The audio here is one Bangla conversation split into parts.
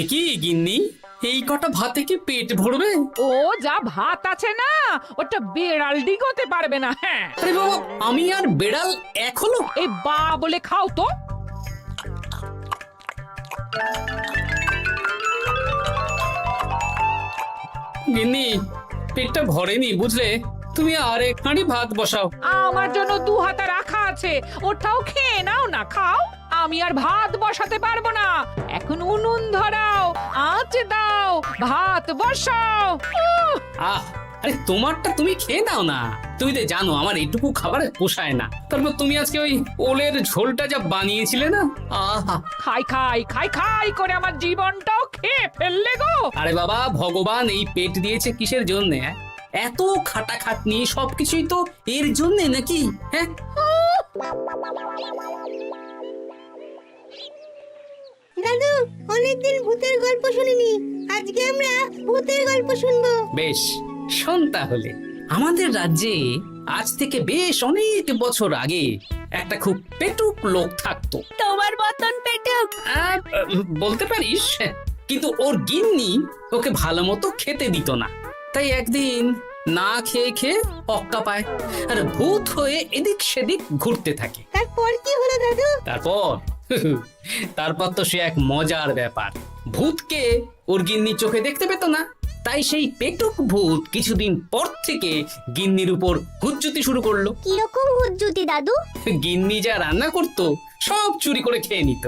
একই গিন্নি, এই কটা ভাতে কি পেট ভরবে? ও যা ভাত আছে না, ওটা বেড়াল ডিগোতে পারবে না। হ্যাঁ, আরে বাবা, আমি আর বেড়াল এক হলো? এই বা বলে খাও তো। গিন্নি, পেটটা ভরেনি বুঝলে, তুমি আরেক হাঁড়ি ভাত বসাও। আমার জন্য 2 হাতা রাখা আছে, ওটাও খেয়ে নাও না, খাও। আমি আর ভাত বসাতে পারবো না, এখন উনুন ধরাও, আঁচ দাও, ভাত বসাও। আহ, আরে তোমারটা তুমি খেয়ে নাও না। তুমি তো জানো আমার এইটুকু খাবার পোষায় না। তারপর তুমি আজকে ওই ওলের ঝোলটা যা বানিয়েছিলে না, আহা। খাই খাই খাই খাই করে আমার জীবনটাও খেয়ে ফেললে গো। আরে বাবা, ভগবান এই পেট দিয়েছে কিসের জন্যে? এত খাটাখাটনি সবকিছুই তো এর জন্যে নাকি? হ্যাঁ, দাদু, অনেকদিন ভূতের গল্প শুনিনি, আজকে আমরা ভূতের গল্প শুনবো। বেশ, শোন তাহলে। আমাদের রাজ্যে আজ থেকে বেশ অনেক বছর আগে একটা খুব পেটুক লোক থাকতো। তোমার মতন পেটুক? বলতে পারিস, কিন্তু ওর গিন্নি ওকে ভালো মতো খেতে দিত না। তাই একদিন না খেয়ে খেয়ে অক্কা পায় আর ভূত হয়ে এদিক সেদিক ঘুরতে থাকে। তারপর কি হলো দাদু? তারপর তো সে এক মজার ব্যাপার। ভূতকে ওর গিন্নি চোখে দেখতে পেত না, তাই সেই পেটুক ভূত কিছুদিন পর থেকে গিন্নির উপর হুজ্জুতি শুরু করলো। কিরকম হুজ্জুতি দাদু? গিন্নি যা রান্না করতো সব চুরি করে খেয়ে নিত।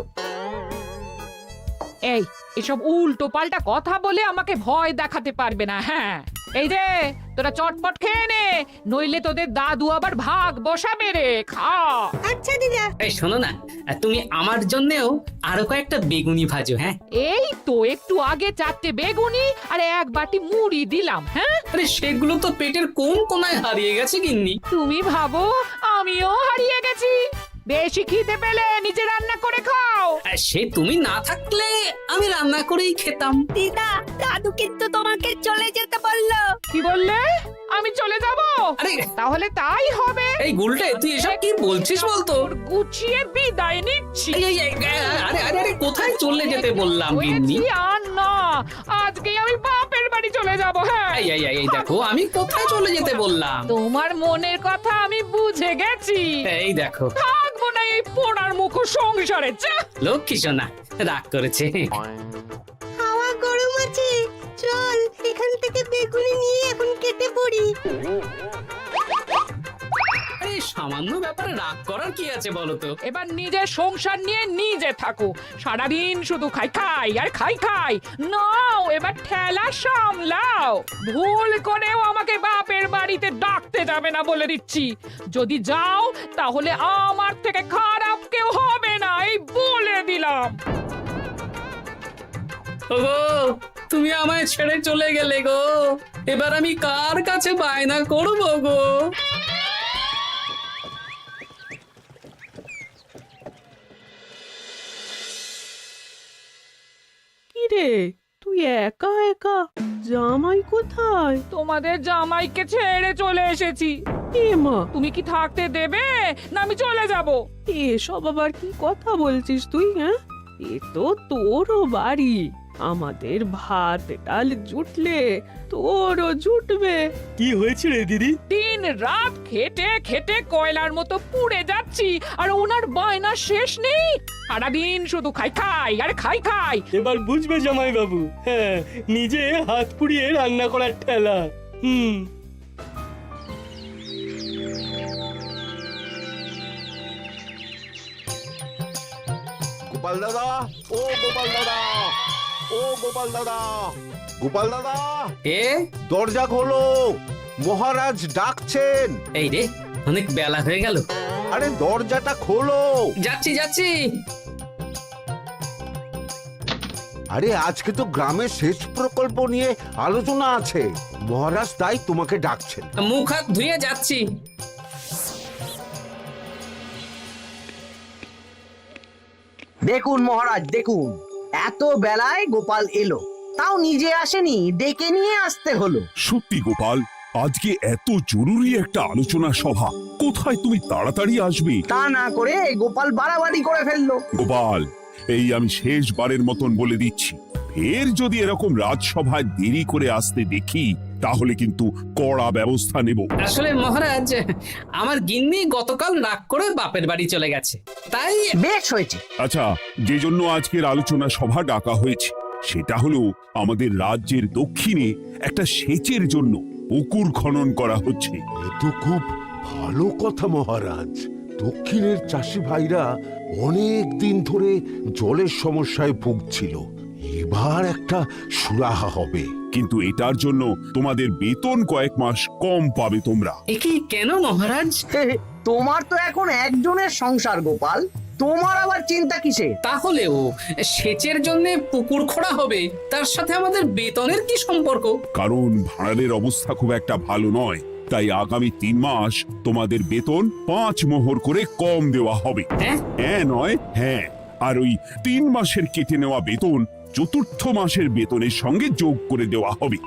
এই এসব উল্টো পাল্টা কথা বলে আমাকে ভয় দেখাতে পারবে না। হ্যাঁ, এই যে তোরা চটপট খেয়ে নে, নইলে তোদের দাদু আবার ভাগ বসাবে রে। খা। আচ্ছা দিদা। এই শোনো না, তুমি আমার জন্যেও আরো কয়েকটা বেগুনি ভাজো। হ্যাঁ, এই তো একটু আগে 4টে বেগুনি আর 1 বাটি মুড়ি দিলাম। হ্যাঁ, আরে সেগুলো তো পেটের কোন কোনায় হারিয়ে গেছে গিন্নি। তুমি ভাবো আমিও হারিয়ে গেছি? বেশি খিদে পেলে নিজে রান্না করে খাও। আর সে তুমি না থাকলে আমি রান্না করেই খেতাম। দিদা, দাদু কিন্তু তোমাকে চলে যেতে বললো। কি বললে? আমি চলে যাব? আরে তাহলে তাই হবে। এই গুলটে, তুই এসব কি বলছিস বলতো? গুছিয়ে বিদায় নিচ্ছি। আরে আরে আরে, কোথায় চলে যেতে বললাম গিন্নি? হয়েছি আর না, আজকে আমি বাপের বাড়ি চলে যাব। হ্যাঁ, এই দেখো, আমি কোথায় চলে যেতে বললাম? তোমার মনের কথা আমি বুঝে গেছি। এই দেখো, থাকবো না এই পোড়ার মুখ সংসারে। যা। লক্ষ্মী সোনা রাগ করেছে। হাওয়া গরম আছে, চল এখান থেকে বেগুনি নিয়ে এখন কেটে পড়ি। এই সামান্য ব্যাপারে রাগ করার কি আছে বলো তো? এবার নিজের সংসার নিয়ে নিজে থাকো, সারাদিন শুধু খাই খাই আর খাই খাই। নাও এবার ঠেলা সামলাও। ভুল করেও আমাকে বাপের বাড়িতে ডাকতে যাবে না বলে দিচ্ছি। যদি যাও তাহলে আমার থেকে খারাপ কেউ হবে না, এই বলে দিলাম। ওগো, তুমি আমায় ছেড়ে চলে গেলে গো, এবার আমি কার কাছে বায়না করবো গো? কিরে, তুই একা একা? জামাই কোথায়? তোমাদের জামাইকে ছেড়ে চলে এসেছি। এ মা, তুমি কি থাকতে দেবে না আমি চলে যাব? এসব আবার কি কথা বলছিস তুই? হ্যাঁ, এ তো তোরও বাড়ি। আমাদের ভাত ডাল জুটলে তোরও জুটবে। কি হয়েছে রে দিদি? দিন রাত খেটে খেটে কয়লার মতো পুড়ে যাচ্ছি, আর ওনার বায়না শেষ নেই। সারাদিন শুধু খাই খাই আর খাই খাই। এবার বুঝবে জামাই বাবু। হ্যাঁ, নিজে হাত পুড়িয়ে রান্না করার ঠেলা। গোপাল দাদা, ও গোপাল দাদা, ও গোপাল দাদা, গোপাল দাদা, এ দরজা খোলো, মহারাজ ডাকছেন। এই রে, অনেক বেলা হয়ে গেল। আরে দরজাটা খোলো। যাচ্ছি যাচ্ছি। আরে আজকে তো গ্রামের সেচ প্রকল্প নিয়ে আলোচনা আছে, মহারাজ তাই তোমাকে ডাকছেন। মুখ হাত ধুয়ে যাচ্ছি। দেখুন মহারাজ, দেখুন এত বেলায় গোপাল এলো, তাও নিজে আসেনি, ডেকে নিয়ে আসতে হলো। সত্যি গোপাল, আজকে এত জরুরি একটা আলোচনা সভা, কোথায় তুমি তাড়াতাড়ি আসবে? তা না করে গোপাল বাড়াবাড়ি করে ফেললো। গোপাল, এই আমি শেষবারের মতন বলে দিচ্ছি, ফের যদি এরকম রাজসভায় দেরি করে আসতে দেখি তাহলে কিন্তু কড়া ব্যবস্থা নেব। আসলে মহারাজ, আমার গিন্নি গতকাল রাগ করে বাপের বাড়ি চলে গেছে, তাই বেশ হয়েছে। আচ্ছা, যে জন্য আজকের আলোচনা সভা ডাকা হয়েছে সেটা হলো আমাদের রাজ্যের দক্ষিণে একটা সেচের জন্য পুকুর খনন করা হচ্ছে। এ তো খুব ভালো কথা মহারাজ। দক্ষিণের চাষি ভাইরা অনেক দিন ধরে জলের সমস্যায় ভুগছিল, এবার একটা সুরাহা হবে। কিন্তু এটার জন্য তোমাদের বেতন কয়েক মাস কম পাবে তোমরা। একি কেন মহারাজ? তোমার তো এখন একজনের সংসার গোপাল, তোমার আবার চিন্তা কিসে? তাহলেও সেচের জন্য পুকুর খোঁড়া হবে, তার সাথে আমাদের বেতনের কি সম্পর্ক? কারণ ভাড়ারের অবস্থা খুব একটা ভালো নয়, তাই আগামী 3 মাস তোমাদের বেতন 5 মোহর করে কম দেওয়া হবে। হ্যাঁ? হ্যাঁ নয় হ্যাঁ। আর ওই 3 মাসের কেটে নেওয়া বেতন চতুর্থ মাসের বেতনের সঙ্গে যোগ করে দেওয়া হবে।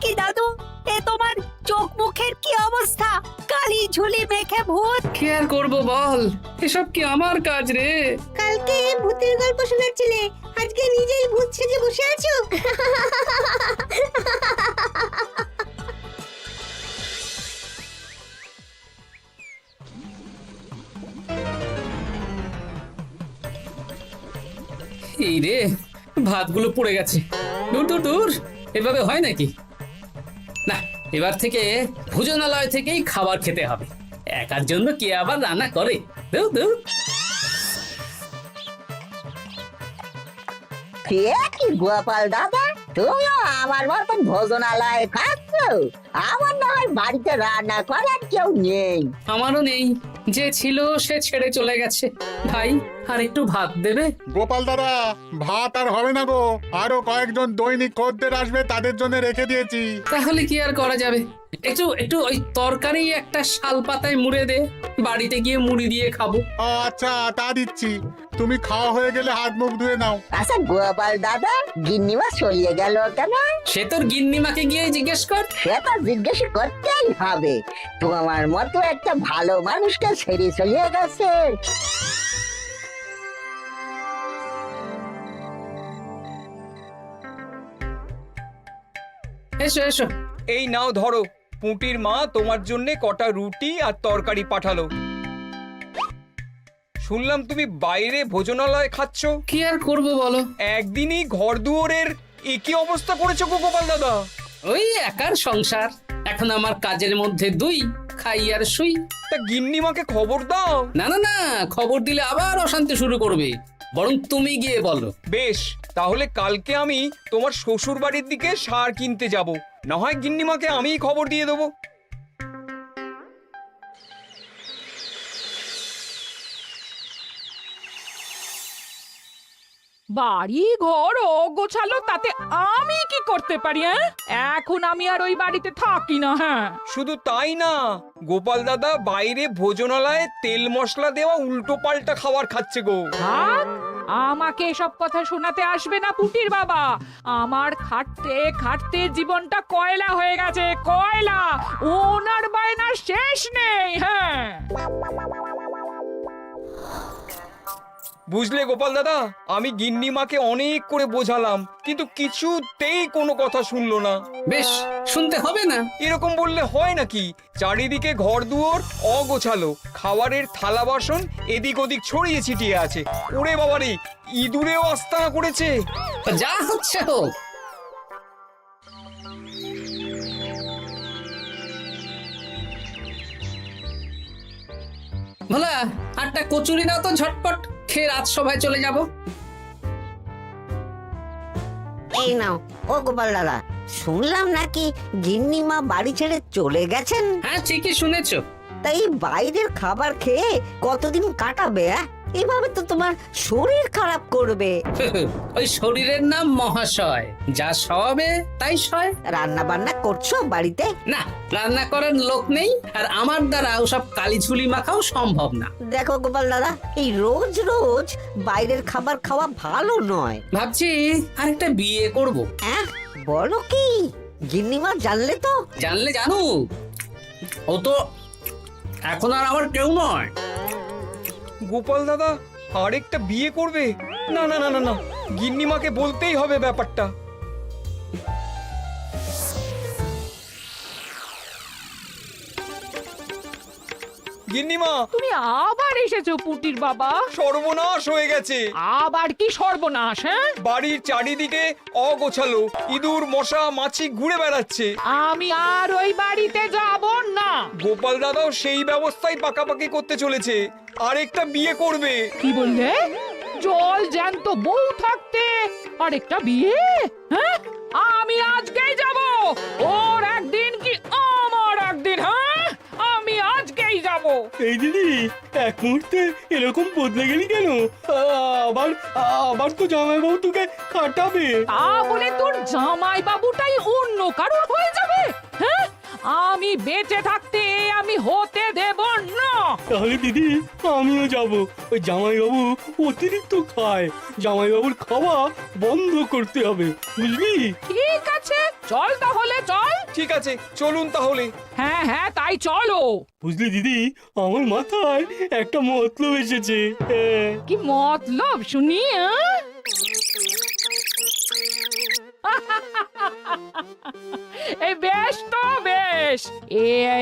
কি দাদু, এ তোমার চোখ মুখের কি অবস্থা? কালি ঝুলি মেখে ভূত। কি আর করবো বল, এসব কি আমার কাজ রে? কালকে ভূতের গল্প শোনাচ্ছিলে, আজকে নিজেই ভূত সেজে বসে আছো। এই রে, ভাতগুলো পুড়ে গেছে। দূর দূর দূর, এভাবে হয় নাকি? না, এবার থেকে ভোজনালয় থেকেই খাবার খেতে হবে। একার জন্য কে আবার রান্না করে? দূর দূর। কি গোপাল দাদা, তুমিও আমার মতন ভোজনালয়ে খাচ্ছ? আমার না হয় বাড়িতে রান্না করার কেউ নেই। আমারও নেই, যে ছিল সে ছেড়ে চলে গেছে। ভাই, আর একটু ভাত দেবে? গোপাল দাদা, ভাত আর হবে না গো, আরো কয়েকজন দৈনিক খদ্দের আসবে, তাদের জন্য রেখে দিয়েছি। তাহলে কি আর করা যাবে? একটু একটু ওই তরকারি একটা শাল পাতায় মুড়ে দে, বাড়িতে গিয়ে মুড়ি দিয়ে খাবো। আচ্ছা, তা দিচ্ছি। তুমি খাওয়া হয়ে গেলে হাত মুখ ধুয়ে নাও। আচ্ছা গোপাল দাদা, গিন্নিমা চলিয়ে গেল কেন? সে তোর গিন্নিমাকে গিয়ে জিজ্ঞেস কর। সেটা জিজ্ঞেস করতেই হবে, তোমার মতো একটা ভালো মানুষকে ছেড়ে চলিয়ে গেছে। এসো এসো। এই নাও ধরো, পুঁটির মা তোমার জন্য কটা রুটি আর তরকারি পাঠালো। শুনলাম তুমি বাইরে ভোজনালয় খাচ্ছ। কি আর করবো বলো, একদিনই ঘর দুয়ারের একই অবস্থা করেছো গো গোপাল দাদা। ওই একার সংসার, এখন আমার কাজের মধ্যে দুই, খাই আর শুই। তা গিন্নিমাকে খবর দাও। না না না, খবর দিলে আবার অশান্তি শুরু করবে, বরং তুমি গিয়ে বলো। বেশ, তাহলে কালকে আমি তোমার শ্বশুর বাড়ির দিকে সার কিনতে যাব, না হয় গিন্নিমাকে আমিই খবর দিয়ে দেবো। বাড়ি ঘর অগোছালো, তাতে আমি কি করতে পারি? এখন আমি আর ওই বাড়িতে থাকি না। হ্যাঁ, শুধু তাই না, গোপাল দাদা বাইরে ভোজনালয়ে তেল মশলা দেওয়া উল্টো পাল্টা খাবার খাচ্ছে গো। থাক, আমাকে এসব কথা শোনাতে আসবে না পুটির বাবা। আমার খাটতে খাটতে জীবনটা কয়লা হয়ে গেছে, কয়লা। ওনার বায়নার শেষ নেই। হ্যাঁ, বুঝলে গোপাল দাদা, আমি গিন্নিমাকে অনেক করে বোঝালাম, কিন্তু কিছুতেই কোনো কথা শুনলো না। বেশ, শুনতে হবে না। এরকম বললে হয় নাকি? চারিদিকে ঘর দুয়ার অগোছালো, খাবারের থালা বাসন এদিক ওদিক ছড়িয়ে ছিটিয়ে আছে। ওরে বাবারে, ইঁদুরেও আস্তানা করেছে। যা হচ্ছে হোক। ভোলা, আটটা কচুরি দাও তো ঝটপট, খেয়ে রাত সভায় চলে যাব। এই নাও। ও গোপাল দাদা, শুনলাম নাকি গিন্নিমা বাড়ি ছেড়ে চলে গেছেন? হ্যাঁ, ঠিকই শুনেছো। তাই বাইরের খাবার খেয়ে কতদিন কাটাবে? এভাবে তো তোমার শরীর খারাপ করবে। ওই শরীরের নাম মহাশয়, যা সবে তাই সয়। রান্না বান্না করছো বাড়িতে? না, রান্না করার লোক নেই, আর আমার দ্বারা ওসব কালিঝুলি মাখাও সম্ভব না। দেখো গোপাল দাদা, এই রোজ রোজ বাইরের খাবার খাওয়া ভালো নয়। ভাবছি আরেকটা বিয়ে করব। হ্যাঁ, বলো কি? গিন্নিমা জানলে তো? জানলে জানুক, ও তো এখন আর আমার কেউ নয়। গোপাল দাদা আরেকটা বিয়ে করবে? না না না না না, গিন্নিমাকে বলতেই হবে ব্যাপারটা। গিন্নিমা, তুমি আবার এসেছো পুটির বাবা। সর্বনাশ হয়ে গেছে। আবার কি সর্বনাশ? হ্যাঁ, বাড়ির চারিদিকে অগোছালো, ইঁদুর মশা মাছি ঘুরে বেড়াচ্ছে। আমি আর ওই বাড়িতে যাব না। গোপাল দাদাও সেই ব্যবস্থাই পাকাপাকি করতে চলেছে, আরেকটা বিয়ে করবে। কি বললে? জল জ্যান্ত বউ থাকতে আরেকটা বিয়ে? হ্যাঁ, আমি আজকেই যাব। ওর একদিন কি আমার একদিন? হ্যাঁ, আমি আজকেই যাব। এই দিদি, এক মুহূর্তে এরকম বদলে গেলি কেন? আবার আবার তো জামাইবাবু তোকে কাটাবে। তা বলে তোর জামাই বাবুটাই অন্য কারোর হয়ে যাবে? হ্যাঁ, আমি বেঁচে থাকতে আমি হতে দেব না। তাহলে দিদি আমিও যাব। ওই জামাইবাবু অতিরিক্ত খায়, জামাইবাবুর খাওয়া বন্ধ করতে হবে, বুঝলি? ঠিক আছে, চল তাহলে চল। ঠিক আছে, চলুন তাহলে। হ্যাঁ হ্যাঁ, তাই চলো। বুঝলি দিদি, আমার মাথায় একটা মতলব এসেছে। হ্যাঁ। কি মতলব শুনি? এই বেশ তো বেশ,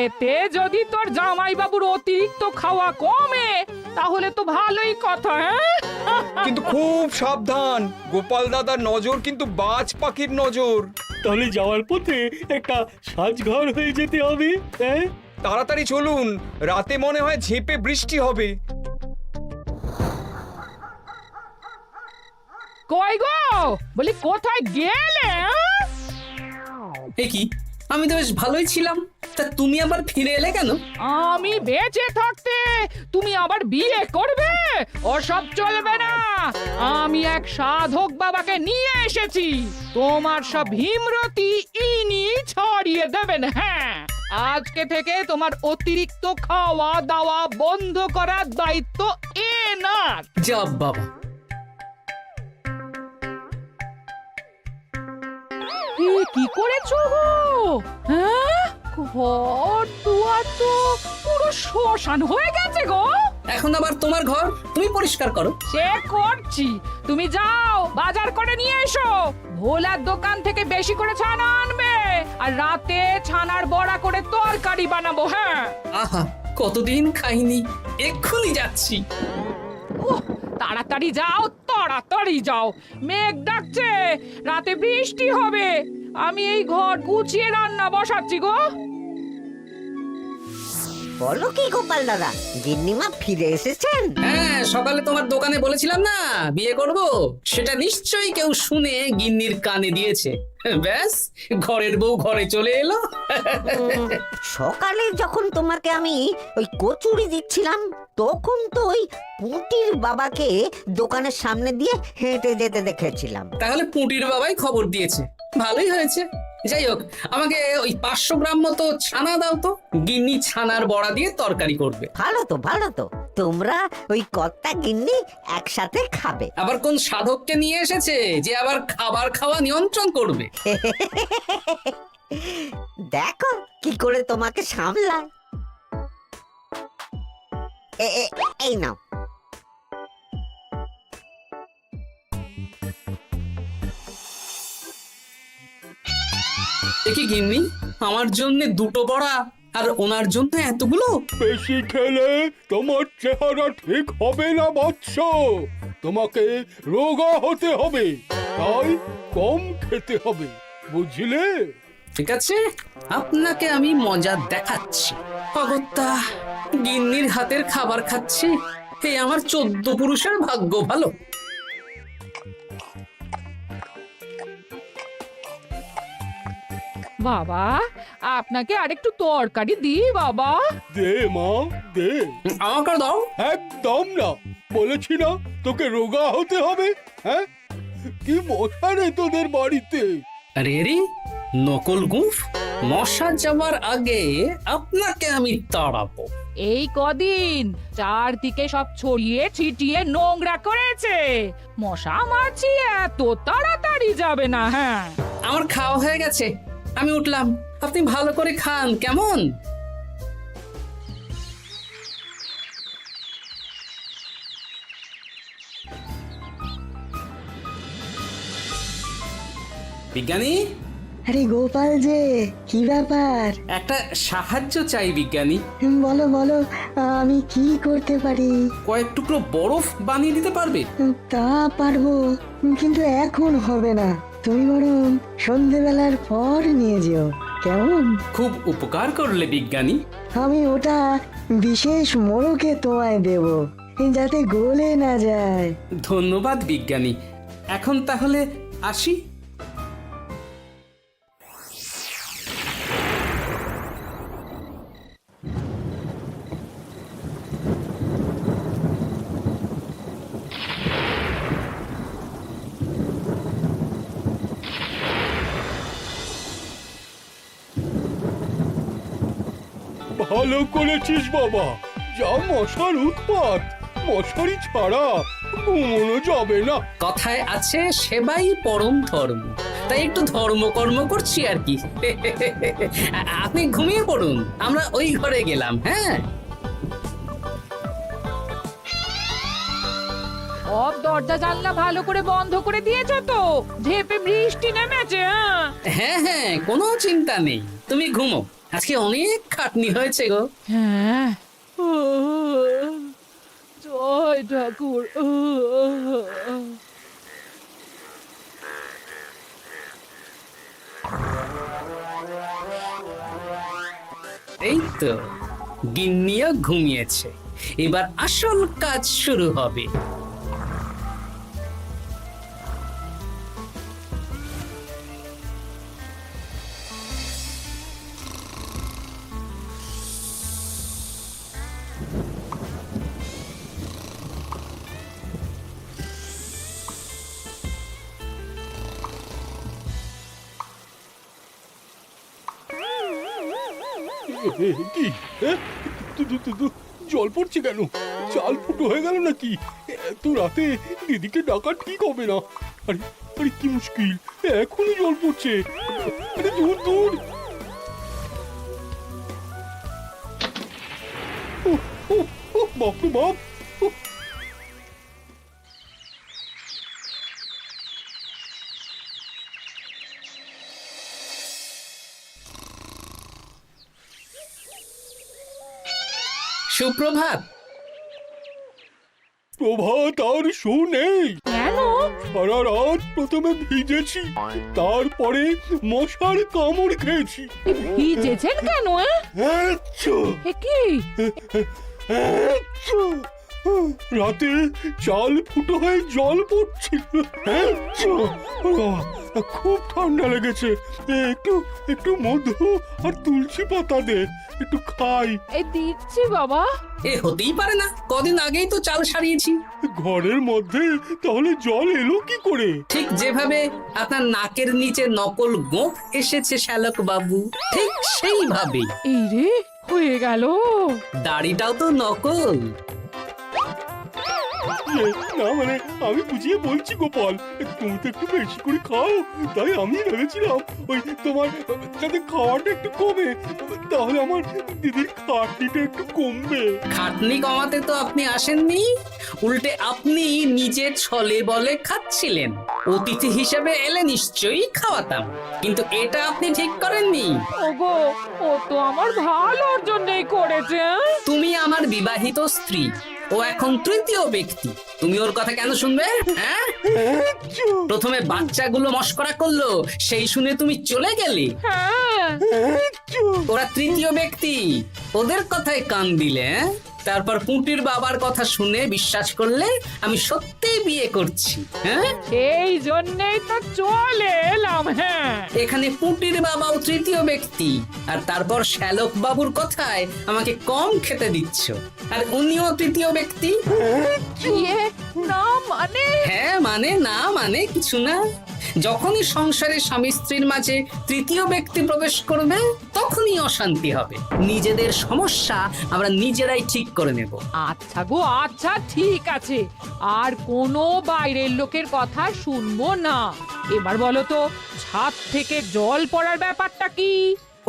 এতে যদি তোর জামাই বাবুর অতিরিক্ত খাওয়া কমে তাহলে তো ভালোই কথা। হ্যাঁ, কিন্তু খুব সাবধান, গোপাল দাদার নজর কিন্তু বাজ পাখির নজর। তাহলে যাওয়ার পথে একটা সাজঘর হয়ে যেতে হবে। হ্যাঁ, তাড়াতাড়ি চলুন, রাতে মনে হয় ঝেঁপে বৃষ্টি হবে। কই গো, বলি কোথায় গেলে? এ কি, আমি তো বেশ ভালোই ছিলাম, তা তুমি আবার ফিরে এলে কেন? আমি বেঁচে থাকতে তুমি আবার বিয়ে করবে? ওসব চলবে না। আমি এক সাধক বাবাকে নিয়ে এসেছি, তোমার সব ভীমরতি ইনি ছড়িয়ে দেবেন। হ্যাঁ, আজকে থেকে তোমার অতিরিক্ত খাওয়া দাওয়া বন্ধ করার দায়িত্ব এনার। যা বাবা, কি করেছো গো? হ্যাঁ, ঘর দুয়ার তো পুরো শ্মশান হয়ে গেছে গো। এখন আবার তোমার ঘর তুমি পরিষ্কার করো। সে করছি, তুমি যাও বাজার করে নিয়ে এসো। ভোলার দোকান থেকে বেশি করে ছানা আনবে, আর রাতে ছানার বড়া করে তরকারি বানাবো। হ্যাঁ, আহা, কতদিন খাইনি, এক্ষুনি যাচ্ছি। উহ, তাড়াতাড়ি যাও, তাড়াতাড়ি যাও। মেঘ ডাকছে, রাতে বৃষ্টি হবে। আমি এই ঘর গুছিয়ে রান্না বসাচ্ছি গো। বলো কি গোপাল দাদা, গিন্নিমা ফিরে এসেছেন? হ্যাঁ, সকালে তোমার দোকানে বলেছিলাম না বিয়ে করব, সেটা নিশ্চয়ই কেউ শুনে গিন্নির কানে দিয়েছে। ব্যাস, ঘরের বউ ঘরে চলে এলো। সকালে যখন তোমাকে আমি ওই কচুরি দিচ্ছিলাম, তখন তো ওই পুঁটির বাবাকে দোকানের সামনে দিয়ে হেঁটে যেতে দেখেছিলাম। তাহলে পুঁটির বাবাই খবর দিয়েছে, ভালোই হয়েছে। যাই হোক, আমাকে ওই 500 গ্রাম মতো ছানা দাও তো, গিন্নি ছানার বড়া দিয়ে তরকারি করবে। ভালো তো, ভালো তো, তোমরা ওই কর্তা গিন্নি একসাথে খাবে। আবার কোন সাধককে নিয়ে এসেছে যে আবার খাবার খাওয়া নিয়ন্ত্রণ করবে? দেখো কি করে তোমাকে সামলায়। এই নাও। দেখি গিন্নি, আমার জন্য দুটো বড়া আর ওনার জন্য এতগুলো? বেশি খেলে তোমার চেহারা ঠিক হবে না বৎস, তোমাকে রোগা হতে হবে, তাই কম খেতে হবে, বুঝলে? ঠিক আছে, আপনাকে আমি মজা দেখাচ্ছি। অগত্যা গিন্নির হাতের খাবার খাচ্ছি, এই আমার 14 পুরুষের ভাগ্য ভালো। বাবা, আপনাকে আরেকটু তরকারি দিই বাবা? দে মা, দে। আমাকে দাও। একদম না, বলেছি না তোকে রোগা হতে হবে। হ্যাঁ, কি মশা রে তোদের বাড়িতে। আরে রে, নকল গুফ, মশা যাওয়ার আগে আপনাকে আমি তাড়াবো। এই কদিন চারদিকে সব ছড়িয়ে ছিটিয়ে নোংরা করেছে, মশা মাছি এত তাড়াতাড়ি যাবে না। হ্যাঁ, আমার খাওয়া হয়ে গেছে, আমি উঠলাম, আপনি ভালো করে খান কেমন? বিজ্ঞানী, আরে গোপাল যে, কি ব্যাপার? একটা সাহায্য চাই বিজ্ঞানী। বলো বলো, আমি কি করতে পারি? কয়েক টুকরো বরফ বানিয়ে দিতে পারবে? তা পারবো, কিন্তু এখন হবে না। তুমি বরং সন্ধেবেলার পর নিয়ে যেও, কেমন? খুব উপকার করলে বিজ্ঞানী। আমি ওটা বিশেষ মোড়কে তোমায় দেব, যাতে গলে না যায়। ধন্যবাদ বিজ্ঞানী, এখন তাহলে আসি। ভালো করেছিস বাবা, যা মশার উৎপাত, মশারি ছাড়া ঘুমোনো যাবে না। কথায় আছে সেবাই পরম ধর্ম, তাই একটু ধর্মকর্ম করছি আর কি। আপনি ঘুমিয়ে পড়ুন, আমরা ওই ঘরে গেলাম। হ্যাঁ, সব দরজা জানলা ভালো করে বন্ধ করে দিয়েছো তো? ঝেপে বৃষ্টি নেমেছে। হ্যাঁ হ্যাঁ, কোনো চিন্তা নেই, তুমি ঘুমো, আজকে অনেক খাটনি হয়েছে গো। হ্যাঁ, জয় ঠাকুর। এই তো গিন্নিও ঘুমিয়েছে, এবার আসল কাজ শুরু হবে। কি জল পড়ছে কেন? চাল ফুটো হয়ে গেল নাকি? এত রাতে দিদিকে ডাকা ঠিক হবে না। আরে আরে কি মুশকিল, এখনই জল পড়ছে। আরে দূর দূর। বাপরে বাপ। সুপ্রভাত। প্রভাত আর শো নেই। কেন? সারা রাত প্রথমে ভিজেছি, তারপরে মশার কামড় খেয়েছি। ভিজেছেন কেন? আচ্ছা, এ কি? আচ্ছা। রাতে চাল ফুটো হয়ে জল পড়ছিল। আচ্ছা, খুব ঠান্ডা লেগেছে। একটু একটু মধু আর তুলসী পাতা দে, একটু খাই। এই দিচ্ছি বাবা। এ হতেই পারে না, কদিন আগেই তো চাল সারিয়েছি। ঘরের মধ্যে তাহলে জল এলো কি করে? ঠিক যেভাবে আপনার নাকের নিচে নকল গোঁফ এসেছে শ্যালক বাবু, ঠিক সেইভাবেই। এই রে, হয়ে গেল। দাড়িটাও তো নকল। না মানে আমি বুঝিয়ে বলছি গোপাল, তুমি তো একটু বেশি করে খাও, তাই আমি ভেবেছিলাম ওই তোমার যাতে খাওয়াটা একটু কমে, তাহলে আমার দিদির খাটনিটা একটু কমবে। খাটনি কমাতে তো আপনি আসেননি, উল্টে আপনি নিজে ছলে বলে খাচ্ছিলেন। অতিথি হিসেবে এলে নিশ্চয়ই খাওয়াতাম, কিন্তু এটা আপনি ঠিক করেননি। ওগো, ও তো আমার ভালোর জন্যই করেছে। তুমি আমার বিবাহিত স্ত্রী, ও এখন তৃতীয় ব্যক্তি, তুমি ওর কথা কেন শুনবে? হ্যাঁ, প্রথমে বাচ্চাগুলো মস্করা করলো, সেই শুনে তুমি চলে গেলে। হ্যাঁ, ওরা তৃতীয় ব্যক্তি, ওদের কথায় কান দিলে। তারপর পুঁটির বাবার কথা শুনে বিশ্বাস করলে আমি সত্যিই বিয়ে করছি। হ্যাঁ, এই জন্যই তো চলে এলাম। হ্যাঁ, এখানে পুঁটির বাবাও তৃতীয় ব্যক্তি, আর তারপর শ্যালক বাবুর কথায় আমাকে কম খেতে দিচ্ছ, আর উনিও তৃতীয় ব্যক্তি। ইয়ে, না মানে? হ্যাঁ মানে, না মানে কিছু না। যখনই সংসারে স্বামী স্ত্রীর মাঝে তৃতীয় ব্যক্তি প্রবেশ করবে তখনই অশান্তি হবে। নিজেদের সমস্যা আমরা নিজেরাই ঠিক করে নেব। আচ্ছা গো আচ্ছা, ঠিক আছে, আর কোনো বাইরের লোকের কথা শুনবো না। এবার বলো তো, ছাদ থেকে জল পড়ার ব্যাপারটা কি?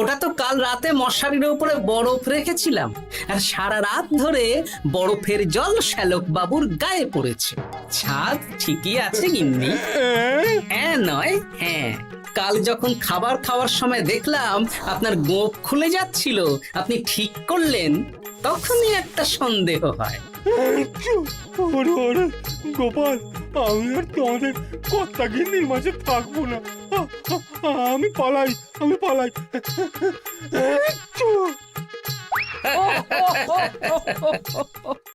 ওটা তো কাল রাতে মশারির উপরে বরফ রেখেছিলাম, আর সারা রাত ধরে বরফের জল শ্যালক বাবুর গায়ে পড়েছে। ছাদ ঠিকই আছে গিন্নি। হ্যাঁ নয় হ্যাঁ, কাল যখন খাবার খাওয়ার সময় দেখলাম আপনার গোঁফ খুলে যাচ্ছিল, আপনি ঠিক করলেন, তখনই একটা সন্দেহ হয়। ওরে ওরে গোপাল, আমি আর তোমাদের কর্তা গিন্নির মাঝে থাকবো না। আমি পালাই, আমি পালাই। ও, ও, ও, ও, ও, ও, ও।